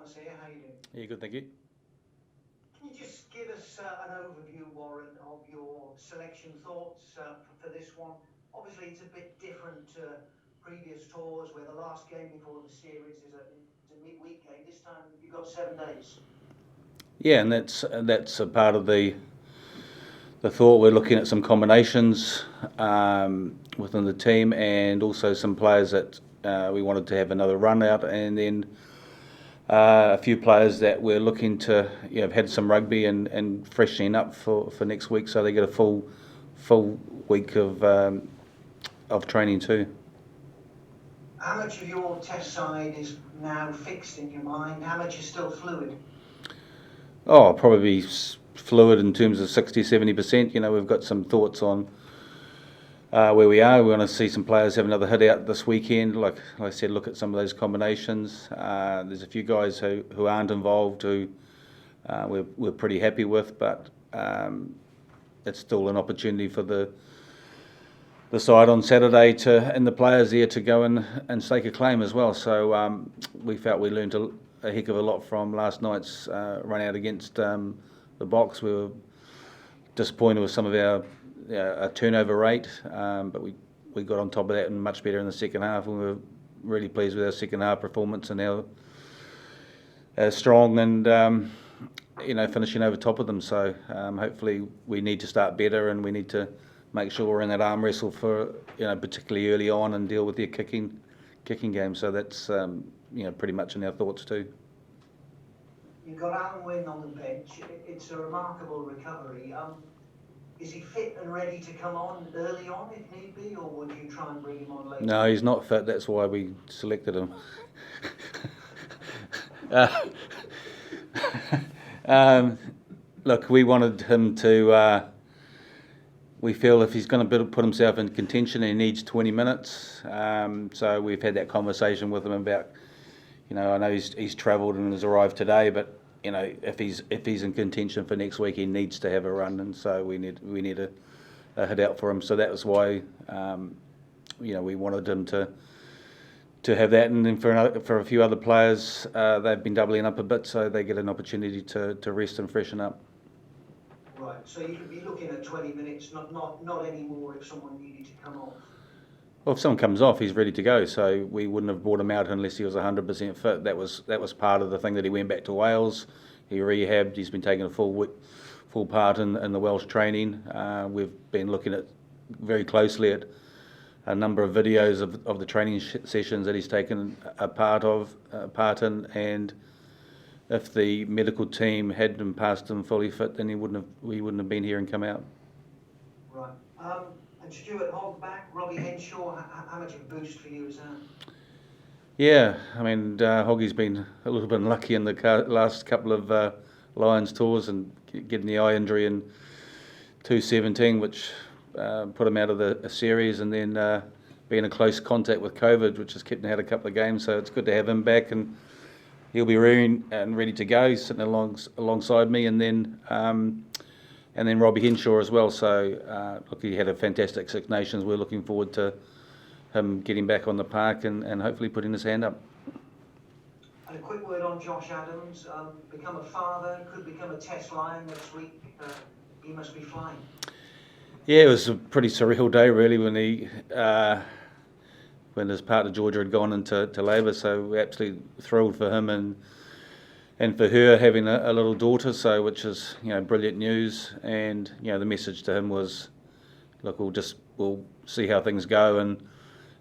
Thomas here. How you doing? Yeah, good, thank you. Can you just give us an overview, Warren, of your selection thoughts for this one? Obviously, it's a bit different to previous tours where the last game before the series is a midweek game. This time you've got 7 days. Yeah, and that's a part of the thought. We're looking at some combinations within the team, and also some players that we wanted to have another run out, and then a few players that we're looking to have had some rugby and freshening up for next week, so they get a full week of training too. How much of your test side is now fixed in your mind? How much is still fluid? Oh, probably fluid in terms of 60-70%. We've got some thoughts on where we are. We want to see some players have another hit out this weekend. Like I said, look at some of those combinations. There's a few guys who aren't involved who we're pretty happy with, but it's still an opportunity for the side on Saturday and the players there to go and stake a claim as well. So we felt we learned a heck of a lot from last night's run out against the Box. We were disappointed with some of our turnover rate, but we got on top of that and much better in the second half, and we were really pleased with our second half performance and our strong and finishing over top of them. So hopefully we need to start better, and we need to make sure we're in that arm wrestle for particularly early on, and deal with their kicking game. So that's pretty much in our thoughts too. You've got Alan Wynne on the bench. It's a remarkable recovery. Is he fit and ready to come on early on if need be, or would you try and bring him on later? No, he's not fit. That's why we selected him. Look, we wanted him to. We feel if he's going to put himself in contention, he needs 20 minutes. So we've had that conversation with him about. I know he's travelled and has arrived today, but if he's in contention for next week, he needs to have a run, and so we need a hit out for him. So that was why we wanted him to have that, and then for a few other players, they've been doubling up a bit, so they get an opportunity to rest and freshen up. Right. So you could be looking at 20 minutes, not anymore if someone needed to come off. Well, if someone comes off, he's ready to go. So we wouldn't have brought him out unless he was 100% fit. That was part of the thing that he went back to Wales. He rehabbed. He's been taking a full part in the Welsh training. We've been looking at very closely at a number of videos of the training sessions that he's taken a part in, and if the medical team hadn't passed him fully fit, then we wouldn't have been here and come out. Right. And Stuart Hogg back, Robbie Henshaw, how much of a boost for you is that? Yeah, I mean, Hoggy's been a little bit unlucky in the last couple of Lions tours, and getting the eye injury in 2017, which put him out of the series, and then being in close contact with COVID, which has kept him out a couple of games. So it's good to have him back, and he'll be ready to go. He's sitting alongside me, and then Robbie Henshaw as well. So look, he had a fantastic Six Nations. We're looking forward to him getting back on the park and hopefully putting his hand up. And a quick word on Josh Adams. Become a father, could become a Test Lion next week. He must be flying. Yeah, it was a pretty surreal day really when his partner Georgia had gone into labour. So we're absolutely thrilled for him and for her having a little daughter. So which is brilliant news. And the message to him was, look, we'll see how things go, and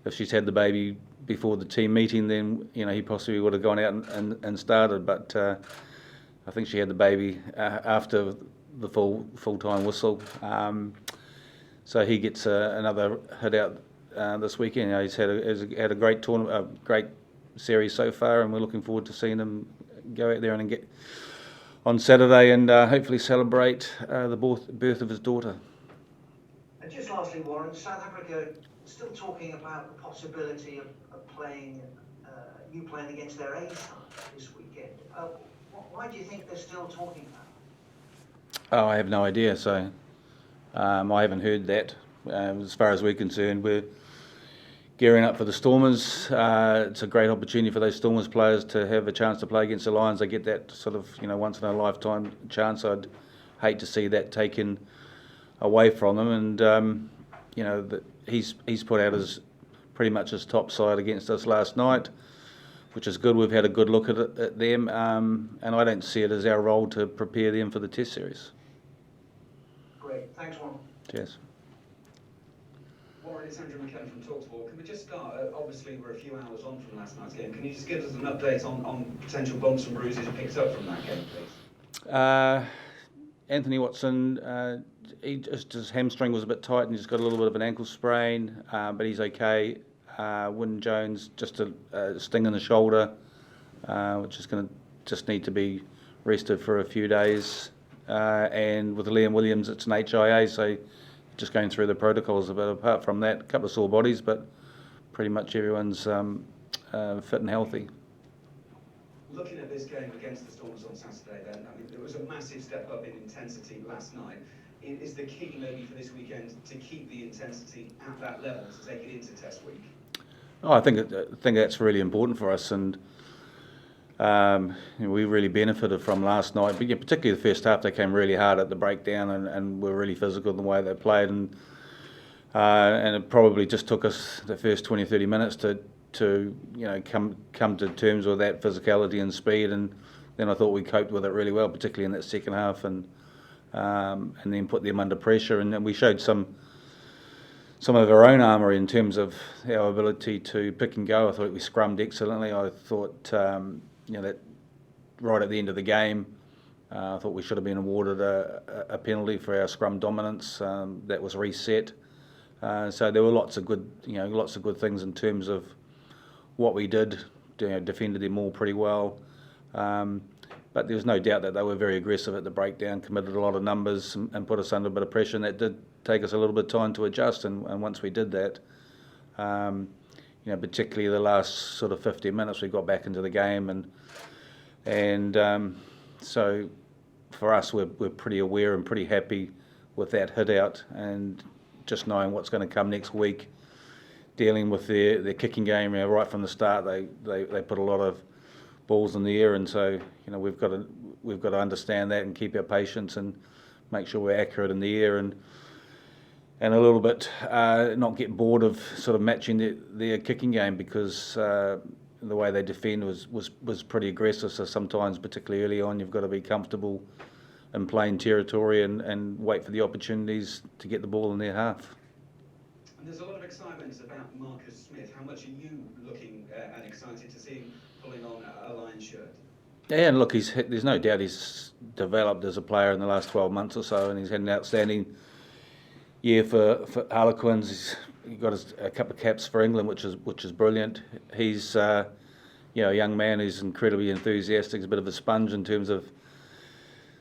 if she's had the baby before the team meeting, then he possibly would have gone out and started. But I think she had the baby after the full-time whistle. So he gets another hit out this weekend. He's had a great tournament, a great series so far, and we're looking forward to seeing him go out there and get on Saturday and hopefully celebrate the birth of his daughter. And just lastly, Warren, South Africa still talking about the possibility of you playing against their A side this weekend. Why do you think they're still talking about it? Oh, I have no idea. So I haven't heard that. As far as we're concerned, we're gearing up for the Stormers. It's a great opportunity for those Stormers players to have a chance to play against the Lions. They get that sort of once in a lifetime chance. I'd hate to see that taken away from them. And he's put out pretty much his top side against us last night, which is good. We've had a good look at them, and I don't see it as our role to prepare them for the Test series. Great, thanks, Warren. Cheers. Warren, it's Andrew McKenna from Talksport. Can we just start? Obviously, we're a few hours on from last night's game. Can you just give us an update on potential bumps and bruises picked up from that game, please? Anthony Watson, his hamstring was a bit tight and he's got a little bit of an ankle sprain, but he's okay. Wynne Jones, just a sting in the shoulder, which is going to just need to be rested for a few days. And with Liam Williams, it's an HIA, so just going through the protocols. But apart from that, a couple of sore bodies, but pretty much everyone's fit and healthy. Looking at this game against the Stormers on Saturday, then, I mean, there was a massive step up in intensity last night. Is the key maybe for this weekend to keep the intensity at that level to take it into Test week? Oh, I think that's really important for us, and we really benefited from last night. But yeah, particularly the first half, they came really hard at the breakdown and were really physical in the way they played, and it probably just took us the first 20-30 minutes to come to terms with that physicality and speed, and then I thought we coped with it really well, particularly in that second half, and then put them under pressure, and then we showed some of our own armour in terms of our ability to pick and go. I thought we scrummed excellently. I thought that right at the end of the game, I thought we should have been awarded a penalty for our scrum dominance. That was reset. So there were lots of good things in terms of what we did. Defended them all pretty well. But there's no doubt that they were very aggressive at the breakdown, committed a lot of numbers and put us under a bit of pressure, and that did take us a little bit of time to adjust. And once we did that, particularly the last sort of 15 minutes, we got back into the game, and so for us, we're pretty aware and pretty happy with that hit out, and just knowing what's going to come next week, dealing with their kicking game. Right from the start, they put a lot of balls in the air, and so we've got to understand that and keep our patience and make sure we're accurate in the air, and a little bit not get bored of sort of matching their kicking game, because the way they defend was pretty aggressive. So sometimes, particularly early on, you've got to be comfortable in plain territory and wait for the opportunities to get the ball in their half. And there's a lot of excitement about Marcus Smith. How much are you looking and excited to see him pulling on a Lions shirt? Yeah, and look, there's no doubt he's developed as a player in the last 12 months or so, and he's had an outstanding year for Harlequins. He got a couple of caps for England, which is brilliant. He's a young man who's incredibly enthusiastic. He's a bit of a sponge in terms of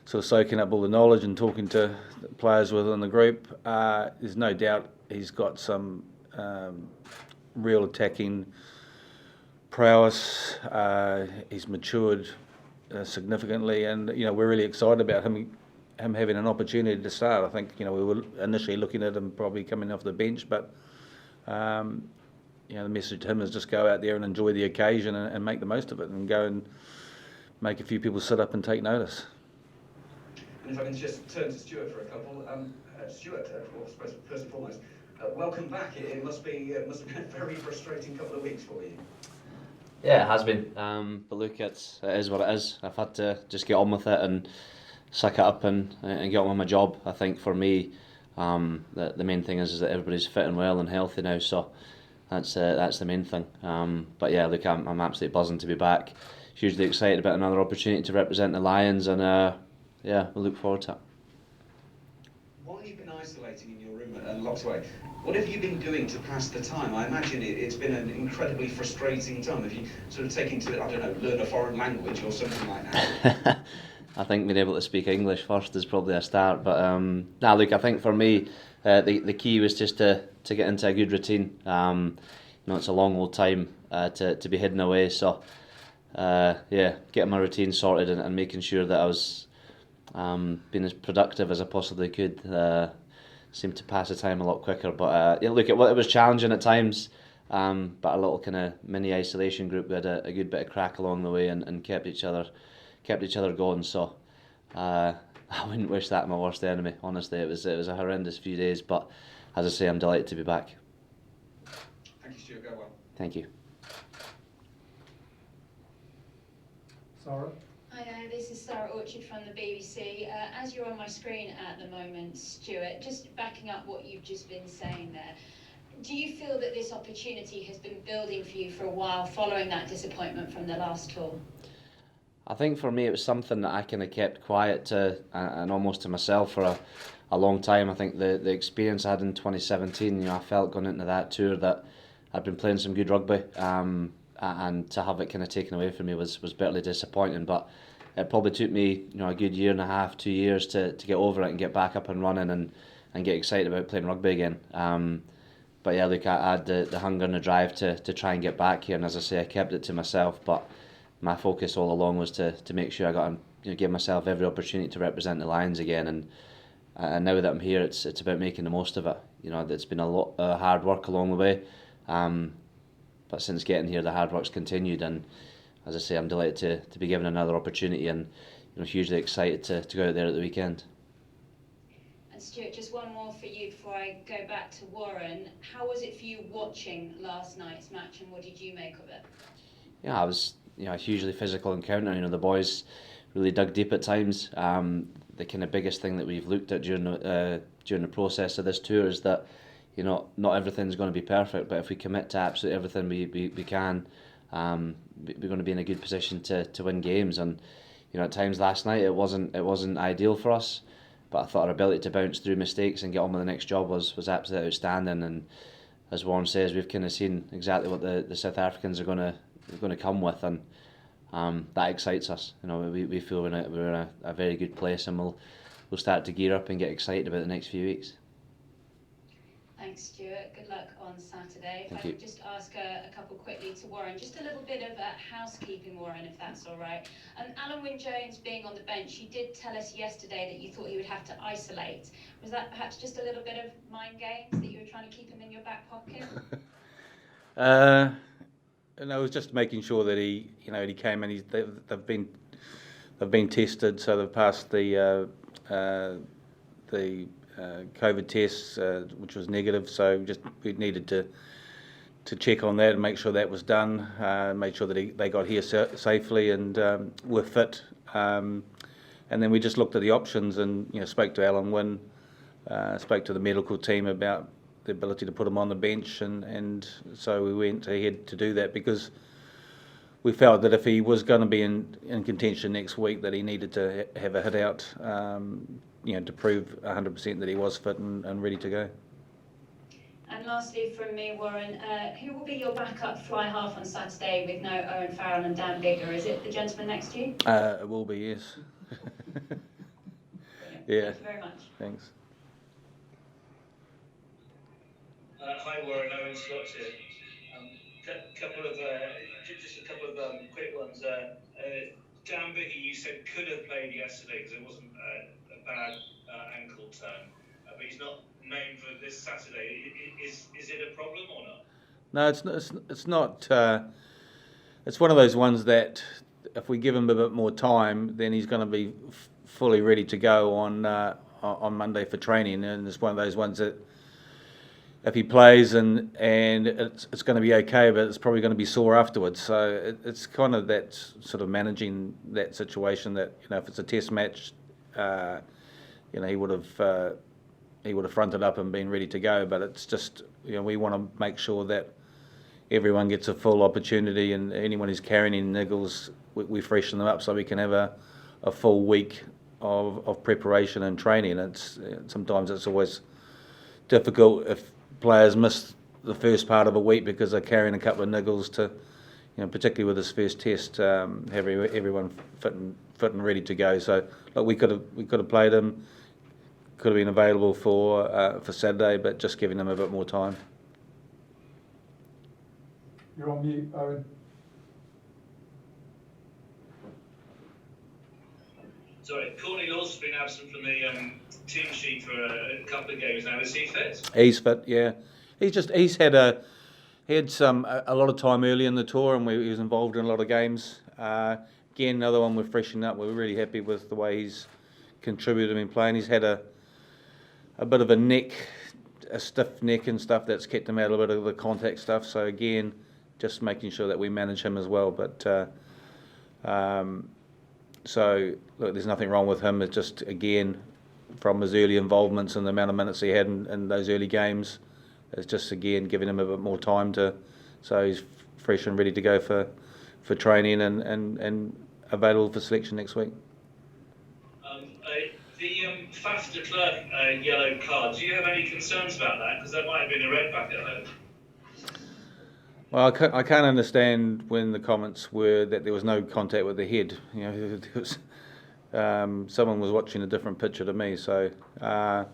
sort of soaking up all the knowledge and talking to players within the group. There's no doubt he's got some real attacking prowess. He's matured significantly, and we're really excited about him having an opportunity to start. I think we were initially looking at him probably coming off the bench, but the message to him is just go out there and enjoy the occasion and make the most of it, and go and make a few people sit up and take notice. And if I can just turn to Stuart for a couple. Stuart, first and foremost, welcome back. It must have been a very frustrating couple of weeks for you. Yeah, it has been. But look, it is what it is. I've had to just get on with it and suck it up and get on with my job. I think for me, the main thing is that everybody's fit and well and healthy now. So that's the main thing. But yeah, look, I'm absolutely buzzing to be back. Hugely excited about another opportunity to represent the Lions, and yeah, we'll look forward to it. While you've been isolating in your room and locked away, what have you been doing to pass the time? I imagine it's been an incredibly frustrating time. Have you sort of taken to, learn a foreign language or something like that? I think being able to speak English first is probably a start. But look, I think for me, the key was just to get into a good routine. It's a long old time to be hidden away. So getting my routine sorted and making sure that I was being as productive as I possibly could seemed to pass the time a lot quicker. But look, it was challenging at times. but a little kind of mini isolation group. We had a good bit of crack along the way and kept each other going. So I wouldn't wish that on my worst enemy. Honestly, it was a horrendous few days, but as I say, I'm delighted to be back. Thank you, Stuart. Go well. Thank you. Sarah? Hi there, this is Sarah Orchard from the BBC. As you're on my screen at the moment, Stuart, just backing up what you've just been saying there, do you feel that this opportunity has been building for you for a while following that disappointment from the last tour? I think for me it was something that I kind of kept quiet to and almost to myself for a long time. I think the experience I had in 2017, I felt going into that tour that I'd been playing some good rugby, and to have it kind of taken away from me was bitterly disappointing. But it probably took me a good year and a half, 2 years to get over it and get back up and running and get excited about playing rugby again. But yeah, look, I had the hunger and the drive to try and get back here, and as I say, I kept it to myself. But my focus all along was to make sure I got give myself every opportunity to represent the Lions again. And now that I'm here, it's about making the most of it. It's been a lot of hard work along the way, but since getting here, the hard work's continued. And as I say, I'm delighted to be given another opportunity, and hugely excited to go out there at the weekend. And Stuart, just one more for you before I go back to Warren. How was it for you watching last night's match, and what did you make of it? Yeah, I was a hugely physical encounter. The boys really dug deep at times. The kind of biggest thing that we've looked at during the process of this tour is that not everything's going to be perfect, but if we commit to absolutely everything we can, we're going to be in a good position to win games. And at times last night it wasn't ideal for us, but I thought our ability to bounce through mistakes and get on with the next job was absolutely outstanding. And as Warren says, we've kind of seen exactly what the South Africans are going to come with, and that excites us. We feel we're in a very good place, and we'll start to gear up and get excited about the next few weeks. Thanks, Stuart. Good luck on Saturday. Thank if I you. could just ask a couple quickly to Warren, just a little bit of housekeeping, Warren, if that's all right. Alan Wynne-Jones being on the bench, you did tell us yesterday that you thought he would have to isolate. Was that perhaps just a little bit of mind games that you were trying to keep him in your back pocket? No, it was just making sure that he came and they've been tested, so they've passed the COVID tests, which was negative. So we needed to check on that and make sure that was done. Make sure that they got here safely and were fit. And then we just looked at the options and spoke to Alan Wynne, spoke to the medical team about the ability to put him on the bench, and so we went ahead to do that because we felt that if he was going to be in contention next week, that he needed to have a hit out, to prove 100% that he was fit and ready to go. And lastly from me, Warren, who will be your backup fly half on Saturday with no Owen Farrell and Dan Biggar? Is it the gentleman next to you? It will be, yes. Yeah. Thank you very much. Thanks. Hi Warren, Owen Scott here. Just a couple of quick ones. Dan Biggar, you said could have played yesterday because it wasn't a bad ankle turn, but he's not named for this Saturday. Is it a problem or not? No, it's not. It's one of those ones that if we give him a bit more time, then he's going to be fully ready to go on Monday for training, and it's one of those ones that if he plays and it's going to be okay, but it's probably going to be sore afterwards. So it's kind of that sort of managing that situation that if it's a test match, he would have fronted up and been ready to go. But it's just we want to make sure that everyone gets a full opportunity, and anyone who's carrying any niggles, we freshen them up so we can have a full week of preparation and training. Sometimes it's always difficult if players miss the first part of a week because they're carrying a couple of niggles to, particularly with this first test, have everyone fit and ready to go. So look, we could have played him, could have been available for Saturday, but just giving them a bit more time. You're on mute, Owen. Sorry, Courtney Law's been absent from the team sheet for a couple of games now. Is he fit? He's fit, yeah. He's had He had a lot of time early in the tour, and he was involved in a lot of games. Again, another one we're freshening up. We're really happy with the way he's contributed in playing. He's had a bit of a stiff neck and stuff that's kept him out a bit of the contact stuff. So again, just making sure that we manage him as well. But so look, there's nothing wrong with him. It's just again from his early involvements and the amount of minutes he had in those early games. It's just again giving him a bit more time so he's fresh and ready to go for training and available for selection next week. The Faf de Klerk yellow card, do you have any concerns about that? Because that might have been a red back at home. Well, I can't understand when the comments were that there was no contact with the head. You know, there was, someone was watching a different picture to me. So, yeah,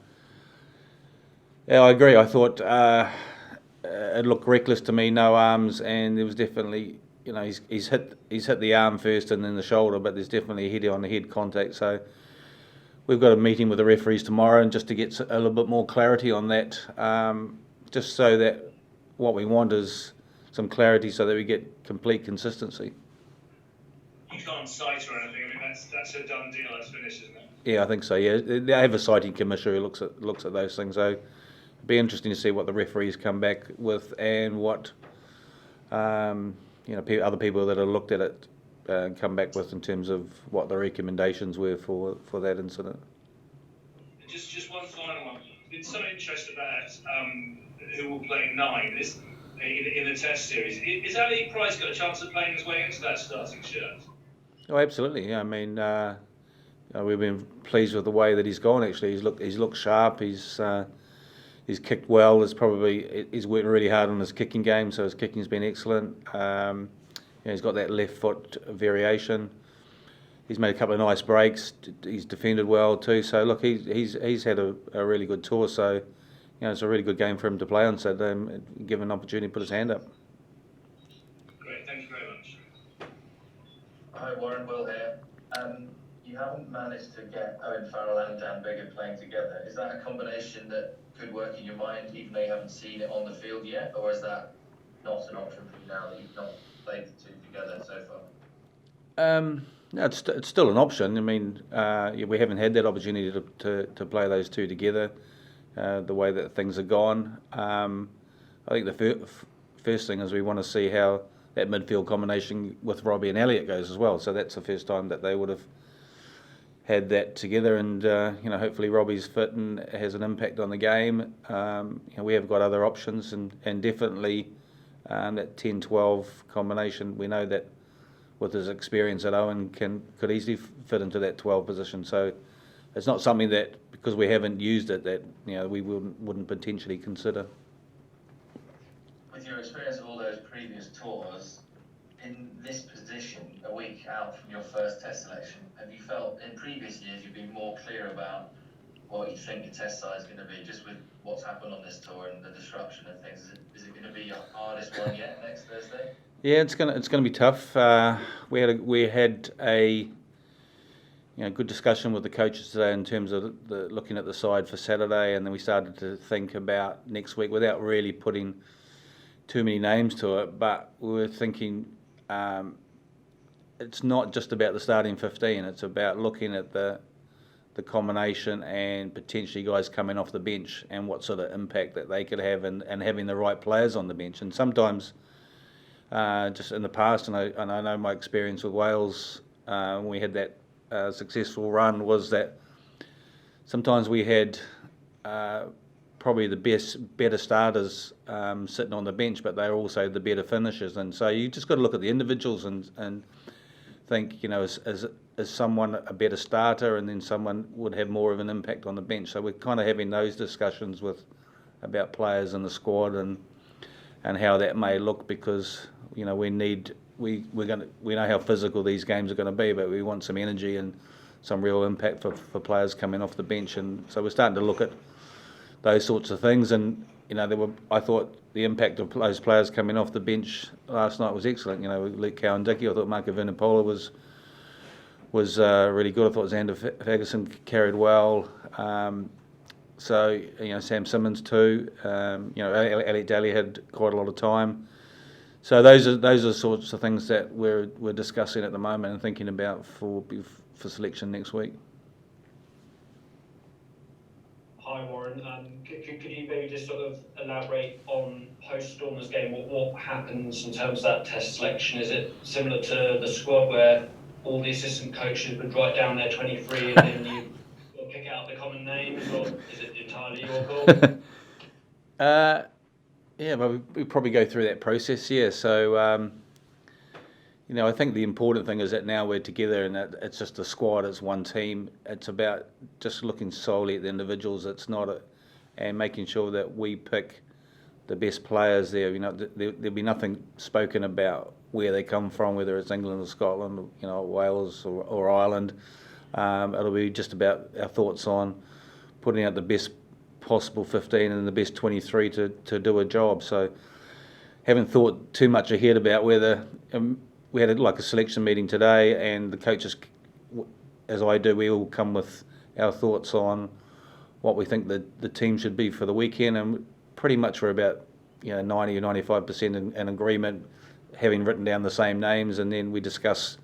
I agree. I thought it looked reckless to me, no arms, and there was definitely, you know, he's hit the arm first and then the shoulder, but there's definitely a head on the head contact. So we've got a meeting with the referees tomorrow, and just to get a little bit more clarity on that, just so that what we want is some clarity so that we get complete consistency. You can't cite or anything. I mean, that's a done deal. That's finished, isn't it? Yeah, I think so. Yeah, they have a citing commissioner who looks at those things. So it'd be interesting to see what the referees come back with and what other people that have looked at it come back with in terms of what the recommendations were for that incident. Just one final one. There's some interest about who will play 9 in the Test series. Is Ali Price got a chance of playing his way into that starting shirt? Oh, absolutely. Yeah, I mean, we've been pleased with the way that he's gone. Actually, he's looked sharp. He's kicked well. He's worked really hard on his kicking game, so his kicking's been excellent. He's got that left foot variation. He's made a couple of nice breaks. He's defended well too. So look, he's had a really good tour. So it's a really good game for him to play on Saturday and give him an opportunity to put his hand up. Great, thank you very much. Hi Warren, Will here. You haven't managed to get Owen Farrell and Dan Biggett playing together. Is that a combination that could work in your mind, even though you haven't seen it on the field yet, or is that not an option for you now that you've not played the two together so far? No, it's still an option. I mean, we haven't had that opportunity to play those two together. The way that things have gone, I think the first thing is we want to see how that midfield combination with Robbie and Elliott goes as well. So that's the first time that they would have had that together, and hopefully Robbie's fit and has an impact on the game. We have got other options, and definitely that 10-12 combination. We know that with his experience that Owen could easily fit into that 12 position. So it's not something that, because we haven't used it, that we wouldn't potentially consider. With your experience of all those previous tours, in this position, a week out from your first Test selection, have you felt in previous years you've been more clear about what you think your Test side is going to be, just with what's happened on this tour and the disruption and things? Is it going to be your hardest one yet next Thursday? Yeah, it's gonna be tough. We had a good discussion with the coaches today in terms of looking at the side for Saturday, and then we started to think about next week without really putting too many names to it. But we were thinking it's not just about the starting 15. It's about looking at the combination and potentially guys coming off the bench and what sort of impact that they could have, and having the right players on the bench. And sometimes, just in the past, and I know my experience with Wales when we had that successful run, was that sometimes we had probably the better starters sitting on the bench, but they're also the better finishers. And so you just got to look at the individuals and think, is someone a better starter, and then someone would have more of an impact on the bench. So we're kind of having those discussions about players in the squad and how that may look, because we know how physical these games are going to be, but we want some energy and some real impact for players coming off the bench. And so we're starting to look at those sorts of things. And I thought the impact of those players coming off the bench last night was excellent. Luke Cowan-Dickie, I thought Marco Vunipola was really good. I thought Xander Ferguson carried well. So Sam Simmons too. Alec Daly had quite a lot of time. So those are sorts of things that we're discussing at the moment and thinking about for selection next week. Hi Warren, could you maybe just sort of elaborate on post-Stormers game, what happens in terms of that test selection? Is it similar to the squad where all the assistant coaches would write down their 23 and then you pick out the common names, or is it entirely your call? Yeah, but we probably go through that process, yeah. So, I think the important thing is that now we're together and that it's just a squad, it's one team. It's about just looking solely at the individuals. It's not and making sure that we pick the best players there. There'll be nothing spoken about where they come from, whether it's England or Scotland, Wales or Ireland. It'll be just about our thoughts on putting out the best possible 15 and the best 23 to do a job. So haven't thought too much ahead about whether we had a selection meeting today, and the coaches, as I do, we all come with our thoughts on what we think the team should be for the weekend, and pretty much we're about 90 or 95% in agreement, having written down the same names, and then we discuss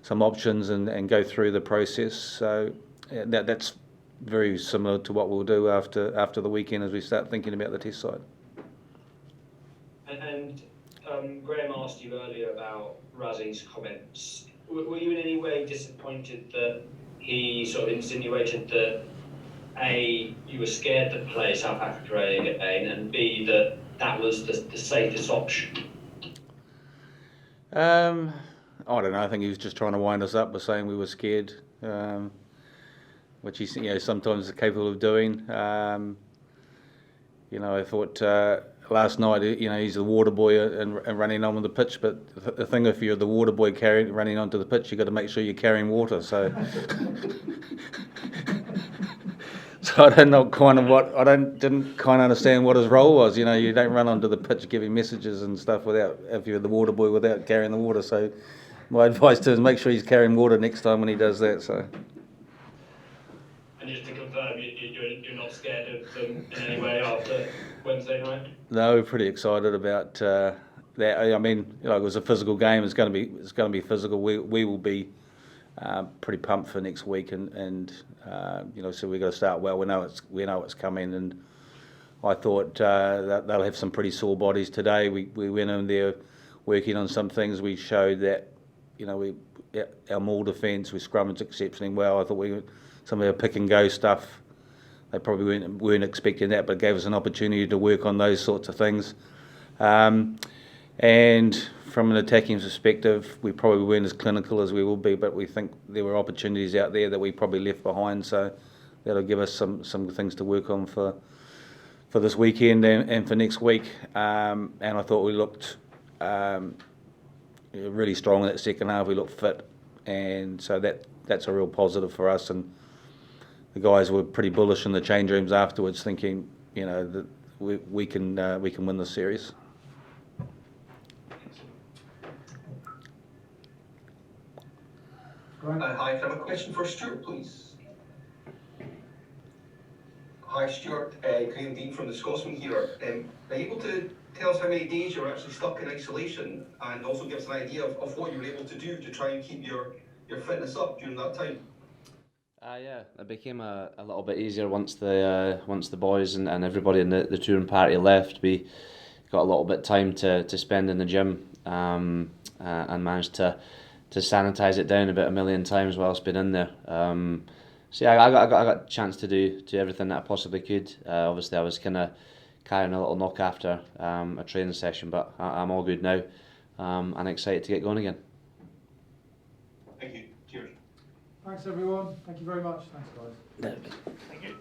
some options and go through the process. So that's very similar to what we'll do after the weekend as we start thinking about the test side. And Graham asked you earlier about Razi's comments. Were you in any way disappointed that he sort of insinuated that A, you were scared to play South Africa again, and B, that was the safest option? I don't know. I think he was just trying to wind us up by saying we were scared, which he's sometimes capable of doing. I thought last night, he's the water boy and running on the pitch. But the thing, if you're the water boy running onto the pitch, you've got to make sure you're carrying water. So, so I don't know didn't kind of understand what his role was. You don't run onto the pitch giving messages and stuff if you're the water boy without carrying the water. So, my advice to him is make sure he's carrying water next time when he does that. So. And just to confirm, you're not scared of them in any way after Wednesday night? No, we're pretty excited about that. I mean, it was a physical game. It's going to be physical. We will be pretty pumped for next week, and so we've got to start well. We know it's coming, and I thought that they'll have some pretty sore bodies today. We went in there working on some things. We showed that our maul defence, we scrummaged exceptionally well. I thought some of our pick and go stuff, they probably weren't expecting that, but it gave us an opportunity to work on those sorts of things. And from an attacking perspective, we probably weren't as clinical as we will be, but we think there were opportunities out there that we probably left behind, so that'll give us some things to work on for this weekend and for next week. And I thought we looked really strong in that second half. We looked fit, and so that's a real positive for us. And the guys were pretty bullish in the change rooms afterwards, thinking that we can win this series. Hi, can I have a question for Stuart, please? Hi, Stuart. Graham Dean from the Scotsman here. Are you able to tell us how many days you were actually stuck in isolation, and also give us an idea of what you were able to do to try and keep your fitness up during that time? Yeah, it became a little bit easier once the boys and everybody in the touring party left. We got a little bit of time to spend in the gym, and managed to sanitize it down about 1,000,000 times whilst being in there. So yeah, I got a chance to do everything that I possibly could. Obviously, I was kind of carrying a little knock after a training session, but I'm all good now, and excited to get going again. Thank you. Cheers. Thanks everyone. Thank you very much. Thanks guys. Thank you.